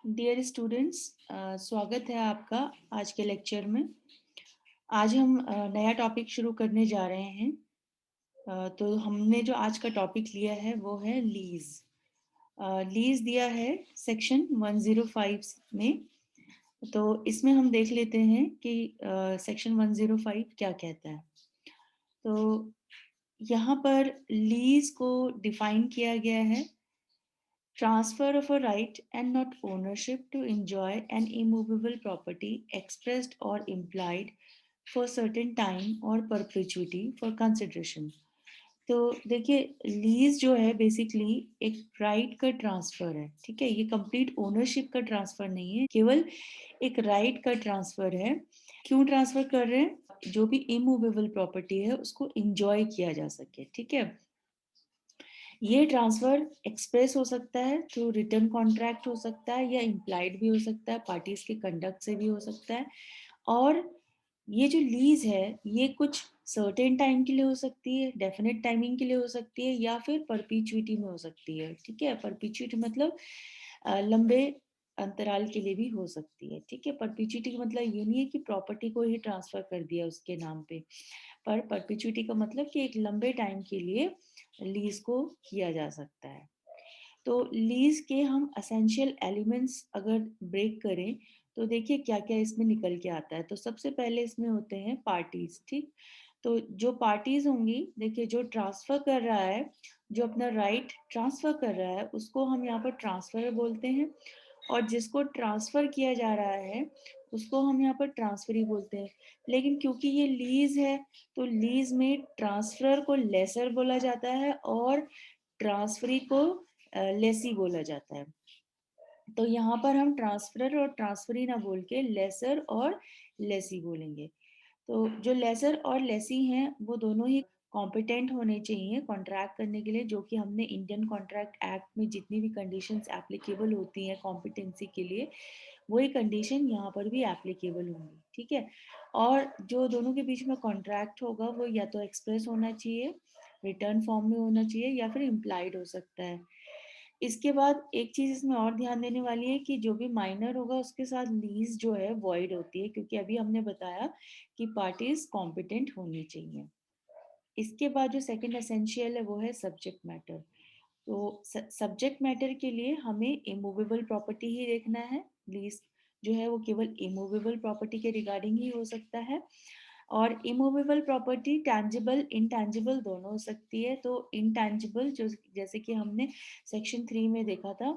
Dear students, स्वागत है आपका आज के लेक्चर में। आज हम नया टॉपिक शुरू करने जा रहे हैं। तो हमने जो आज का टॉपिक लिया है वो है लीज। लीज दिया है सेक्शन 105 में। तो इसमें हम देख लेते हैं कि सेक्शन 105 क्या कहता है। तो यहाँ पर लीज को डिफाइन किया गया है: transfer of a right and not ownership to enjoy an immovable property expressed or implied for certain time or perpetuity for consideration। तो देखिए, लीज जो है बेसिकली एक राइट का ट्रांसफर है। ठीक है, ये कंप्लीट ओनरशिप का ट्रांसफर नहीं है, केवल एक राइट का ट्रांसफर है। क्यों ट्रांसफर कर रहे हैं? जो भी इमूवेबल प्रॉपर्टी है उसको इंजॉय किया जा सके। ठीक है, ये ट्रांसफर एक्सप्रेस हो सकता है थ्रू रिटर्न कॉन्ट्रैक्ट, हो सकता है या इम्प्लाइड भी हो सकता है, पार्टीज के कंडक्ट से भी हो सकता है। और ये जो लीज है ये कुछ सर्टेन टाइम के लिए हो सकती है, डेफिनेट टाइमिंग के लिए हो सकती है, या फिर परपीचुइटी में हो सकती है। ठीक है, परपीचुइटी मतलब लंबे अंतराल के लिए भी हो सकती है। ठीक है, परपीचुइटी का मतलब ये नहीं है कि प्रॉपर्टी को ही ट्रांसफर कर दिया उसके नाम पे, पर परपीचुइटी का मतलब कि एक लंबे टाइम के लिए लीज को किया जा सकता है। तो लीज के हम असेंशियल एलिमेंट्स अगर ब्रेक करें तो देखिए क्या क्या इसमें निकल के आता है। तो सबसे पहले इसमें होते हैं पार्टीज। ठीक, तो जो पार्टीज होंगी, देखिए जो ट्रांसफर कर रहा है, जो अपना राइट ट्रांसफर कर रहा है उसको हम यहाँ पर ट्रांसफर बोलते हैं, और जिसको ट्रांसफर किया जा रहा है उसको हम यहाँ पर ट्रांसफरी बोलते हैं। लेकिन क्योंकि ये लीज है तो लीज में ट्रांसफर को लेसर बोला जाता है और ट्रांसफरी को लेसी बोला जाता है। तो यहाँ पर हम ट्रांसफरर और ट्रांसफरी ना बोल के लेसर और लेसी बोलेंगे। तो जो लेसर और लेसी हैं वो दोनों ही कॉम्पिटेंट होने चाहिए कॉन्ट्रैक्ट करने के लिए, जो कि हमने इंडियन कॉन्ट्रैक्ट एक्ट में जितनी भी कंडीशंस एप्लीकेबल होती हैं कॉम्पिटेंसी के लिए, वही कंडीशन यहाँ पर भी एप्लीकेबल होंगी। ठीक है, और जो दोनों के बीच में कॉन्ट्रैक्ट होगा वो या तो एक्सप्रेस होना चाहिए, रिटर्न फॉर्म में होना चाहिए, या फिर इम्प्लाइड हो सकता है। इसके बाद एक चीज इसमें और ध्यान देने वाली है कि जो भी माइनर होगा उसके साथ लीज जो है वॉइड होती है, क्योंकि अभी हमने बताया कि पार्टीज कॉम्पिटेंट होनी चाहिए। इसके बाद जो सेकंड एसेंशियल है वो है सब्जेक्ट मैटर। तो सब्जेक्ट मैटर के लिए हमें इमूवेबल प्रॉपर्टी ही देखना है। लीज जो है वो केवल इमूवेबल प्रॉपर्टी के रिगार्डिंग ही हो सकता है, और इमूवेबल प्रॉपर्टी टैंजिबल इनटैंजिबल दोनों हो सकती है। तो इनटैंजिबल जो जैसे कि हमने सेक्शन 3 में देखा था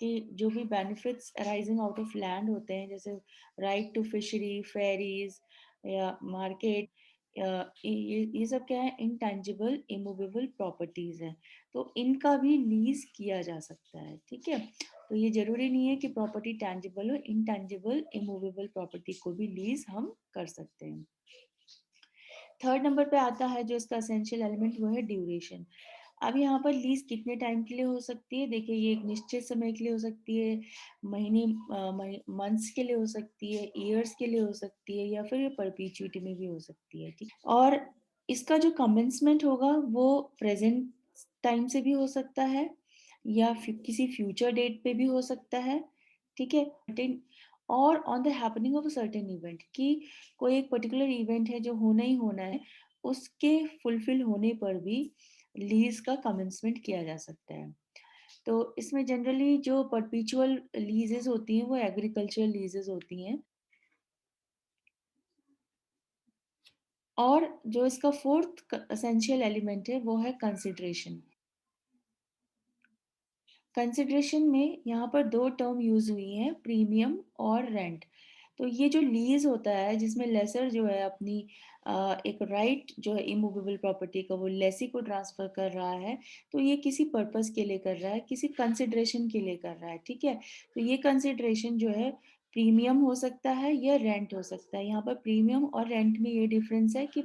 कि जो भी benefits arising out of land होते हैं, जैसे राइट टू फिशरी, फेरीज या मार्केट, ये सब क्या है? इनटैंजिबल इमूवेबल प्रॉपर्टीज है। तो इनका भी लीज किया जा सकता है। ठीक है, तो ये जरूरी नहीं है कि प्रॉपर्टी टैंजिबल हो, इनटैंजिबल इमूवेबल प्रॉपर्टी को भी लीज हम कर सकते हैं। थर्ड नंबर पे आता है जो इसका एसेंशियल एलिमेंट, वो है ड्यूरेशन। अब यहाँ पर लीज कितने टाइम के लिए हो सकती है? देखिए, ये एक निश्चित समय के लिए हो सकती है, महीने मंथ्स के लिए हो सकती है, ईयर्स के लिए हो सकती है, या फिर ये परपीचुइटी में भी हो सकती है। ठीक, और इसका जो कमेंसमेंट होगा वो प्रेजेंट टाइम से भी हो सकता है या किसी फ्यूचर डेट पे भी हो सकता है। ठीक है, और on the happening of a certain event, कि कोई एक पर्टिकुलर इवेंट है जो होना ही होना है, उसके फुलफिल होने पर भी लीज का कमेंसमेंट किया जा सकता है। तो इसमें जनरली जो परपेचुअल लीजेस होती हैं वो एग्रीकल्चरल लीजेस होती हैं। और जो इसका फोर्थ एसेंशियल एलिमेंट है वो है कंसिडरेशन। कंसिडरेशन में यहाँ पर दो टर्म यूज हुई हैं, प्रीमियम और रेंट। तो ये जो लीज होता है जिसमें लेसर जो है अपनी एक राइट जो है इमूवेबल प्रॉपर्टी का वो लेसी को ट्रांसफर कर रहा है, तो ये किसी पर्पस के लिए कर रहा है, किसी कंसिडरेशन के लिए कर रहा है। ठीक है, तो ये कंसिडरेशन जो है प्रीमियम हो सकता है या रेंट हो सकता है। यहाँ पर प्रीमियम और रेंट में ये डिफरेंस है कि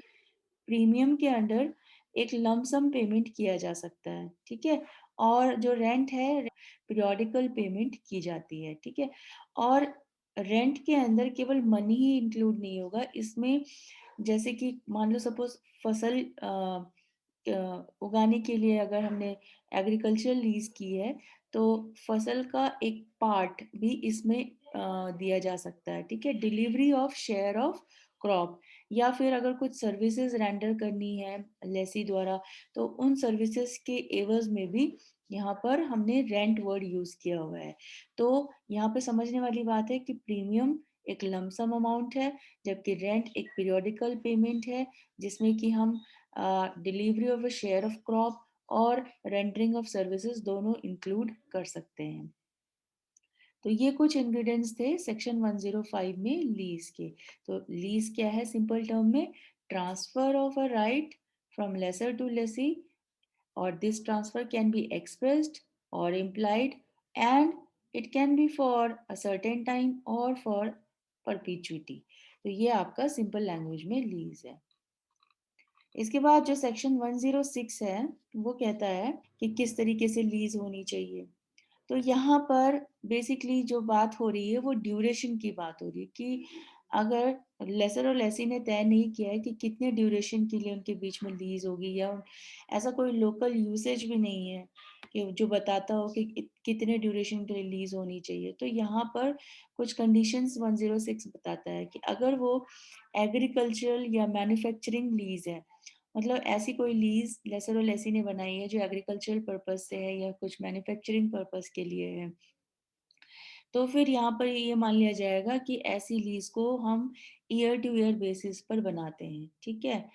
प्रीमियम के अंडर एक लमसम पेमेंट किया जा सकता है। ठीक है, और जो रेंट है पीरियोडिकल पेमेंट की जाती है। ठीक है, और रेंट के अंदर केवल मनी ही इंक्लूड नहीं होगा इसमें, जैसे कि मान लो सपोज फसल उगाने के लिए अगर हमने एग्रीकल्चरल लीज की है तो फसल का एक पार्ट भी इसमें दिया जा सकता है, ठीक है। Delivery of share of crop, या फिर अगर कुछ सर्विसेज रेंडर करनी है लेसी द्वारा तो उन सर्विसेज के एवज में भी यहाँ पर हमने रेंट वर्ड यूज किया हुआ है। तो यहाँ पे समझने वाली बात है कि प्रीमियम एक लमसम अमाउंट है, जबकि रेंट एक पीरियोडिकल पेमेंट है जिसमें कि हम delivery of a share of crop और रेंडरिंग ऑफ सर्विसेज दोनों इंक्लूड कर सकते हैं। तो ये कुछ इंग्रेडिएंट्स थे सेक्शन 105 में लीज के। तो लीज क्या है सिंपल टर्म में? Transfer of a right from lessor to lessee, और this transfer can be expressed or implied, and it can be for a certain time or for perpetuity। तो ये आपका सिंपल लैंग्वेज में lease है। इसके बाद जो सेक्शन 106 है वो कहता है कि किस तरीके से लीज होनी चाहिए। तो यहाँ पर बेसिकली जो बात हो रही है वो ड्यूरेशन की बात हो रही है कि अगर लेसर और लेसी ने तय नहीं किया है कि कितने ड्यूरेशन के लिए उनके बीच में लीज होगी, या ऐसा कोई लोकल यूसेज भी नहीं है कि जो बताता हो कि कितने ड्यूरेशन के लिए लीज होनी चाहिए। तो यहाँ पर कुछ कंडीशंस 106 बताता है कि अगर वो एग्रीकल्चरल या मैन्युफैक्चरिंग लीज है, मतलब ऐसी कोई लीज लेसर और लेसी ने बनाई है जो एग्रीकल्चरल पर्पज से है या कुछ मैन्युफैक्चरिंग पर्पज के लिए है, तो फिर यहाँ पर ये मान लिया जाएगा कि ऐसी लीज को हम ईयर टू ईयर बेसिस पर बनाते हैं, ठीक है।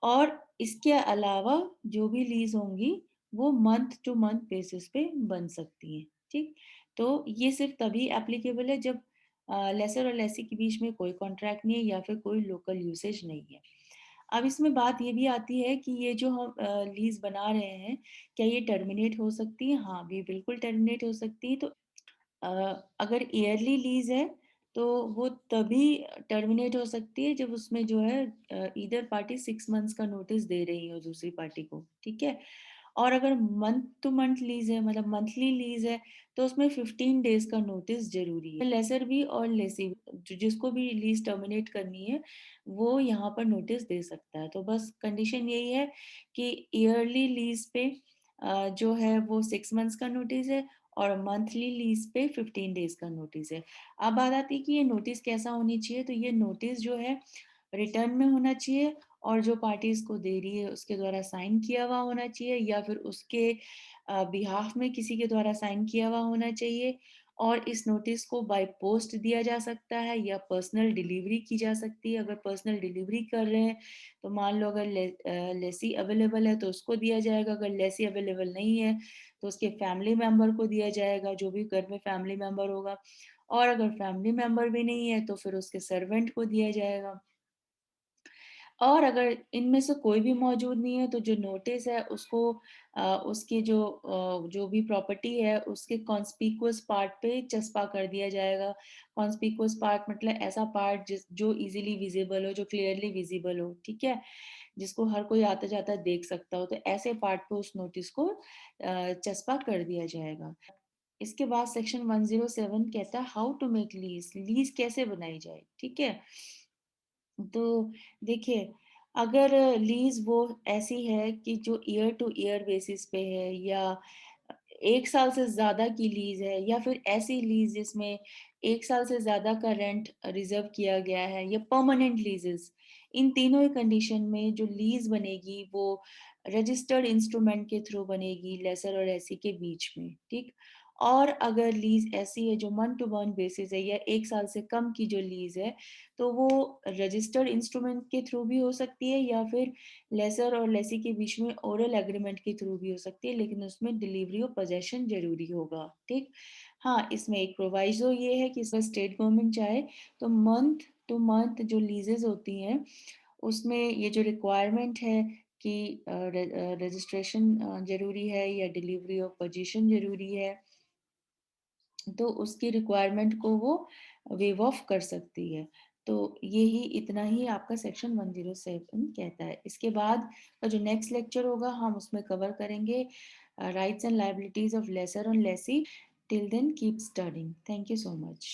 और इसके अलावा जो भी लीज होंगी वो मंथ टू मंथ बेसिस पे बन सकती हैं, ठीक। तो ये सिर्फ तभी एप्लीकेबल है जब लेसर और लेसी के बीच में कोई कॉन्ट्रैक्ट नहीं है या फिर कोई लोकल यूसेज नहीं है। अब इसमें बात ये भी आती है कि ये जो हम लीज बना रहे हैं, क्या ये टर्मिनेट हो सकती है? हाँ, भी बिल्कुल टर्मिनेट हो सकती है। तो अ, अगर ईयरली लीज है तो वो तभी टर्मिनेट हो सकती है जब उसमें जो है ईदर पार्टी 6 मंथ्स का नोटिस दे रही हो दूसरी पार्टी को, ठीक है। और अगर मंथ टू मंथ लीज है, मतलब मंथली लीज है, तो उसमें 15 डेज का नोटिस जरूरी है। लेसर भी और लेसी जिसको भी लीज टर्मिनेट करनी है वो यहाँ पर नोटिस दे सकता है। तो बस कंडीशन यही है कि ईयरली लीज पे जो है वो 6 मंथ्स का नोटिस है और मंथली लीज पे 15 डेज का नोटिस है। अब बात आती है कि ये नोटिस कैसा होनी चाहिए। तो ये नोटिस जो है रिटर्न में होना चाहिए और जो पार्टी इसको दे रही है उसके द्वारा साइन किया हुआ होना चाहिए, या फिर उसके बिहाफ में किसी के द्वारा साइन किया हुआ होना चाहिए। और इस नोटिस को बाय पोस्ट दिया जा सकता है या पर्सनल डिलीवरी की जा सकती है। अगर पर्सनल डिलीवरी कर रहे हैं तो मान लो अगर लेसी अवेलेबल है तो उसको दिया जाएगा, अगर लेसी अवेलेबल नहीं है तो उसके फैमिली मेंबर को दिया जाएगा, जो भी घर में फैमिली मेंबर होगा। और अगर फैमिली मेंबर भी नहीं है तो फिर उसके सर्वेंट को दिया जाएगा। और अगर इनमें से कोई भी मौजूद नहीं है तो जो नोटिस है उसको उसकी जो भी प्रॉपर्टी है उसके कॉन्स्पिकुअस पार्ट पे चस्पा कर दिया जाएगा। कॉन्स्पिकुअस पार्ट मतलब ऐसा पार्ट जिस जो इजीली विजिबल हो, जो क्लियरली विजिबल हो, ठीक है, जिसको हर कोई आता जाता देख सकता हो। तो ऐसे पार्ट पे उस नोटिस को चस्पा कर दिया जाएगा। इसके बाद सेक्शन 107 कहता है how to make lease, lease कैसे बनाई जाए, ठीक है। तो देखिए, अगर लीज वो ऐसी है कि जो ईयर टू ईयर बेसिस पे है, या 1 साल से ज्यादा की लीज है, या फिर ऐसी लीज जिसमें 1 साल से ज्यादा का रेंट रिजर्व किया गया है, या परमानेंट लीजेस, इन तीनों ही कंडीशन में जो लीज बनेगी वो रजिस्टर्ड इंस्ट्रूमेंट के थ्रू बनेगी लेसर और एसी के बीच में, ठीक। और अगर लीज ऐसी है जो मन टू मन बेसिस है या 1 साल से कम की जो लीज है, तो वो रजिस्टर्ड इंस्ट्रूमेंट के थ्रू भी हो सकती है या फिर लेसर और लेसी के बीच में ओरल एग्रीमेंट के थ्रू भी हो सकती है, लेकिन उसमें डिलीवरी ऑफ पोजेशन जरूरी होगा, ठीक। हाँ, इसमें एक प्रोवाइजो ये है कि इसमें स्टेट गवर्नमेंट चाहे तो मंथ टू मंथ जो लीजेस होती हैं उसमें ये जो रिक्वायरमेंट है कि रजिस्ट्रेशन जरूरी है या डिलीवरी ऑफ पोजीशन जरूरी है, तो उसकी रिक्वायरमेंट को वो वेव ऑफ कर सकती है। तो यही इतना ही आपका सेक्शन 107 कहता है। इसके बाद का जो नेक्स्ट लेक्चर होगा हम उसमें कवर करेंगे rights and liabilities of lessor on lessee. Till then keep studying. Thank you so much.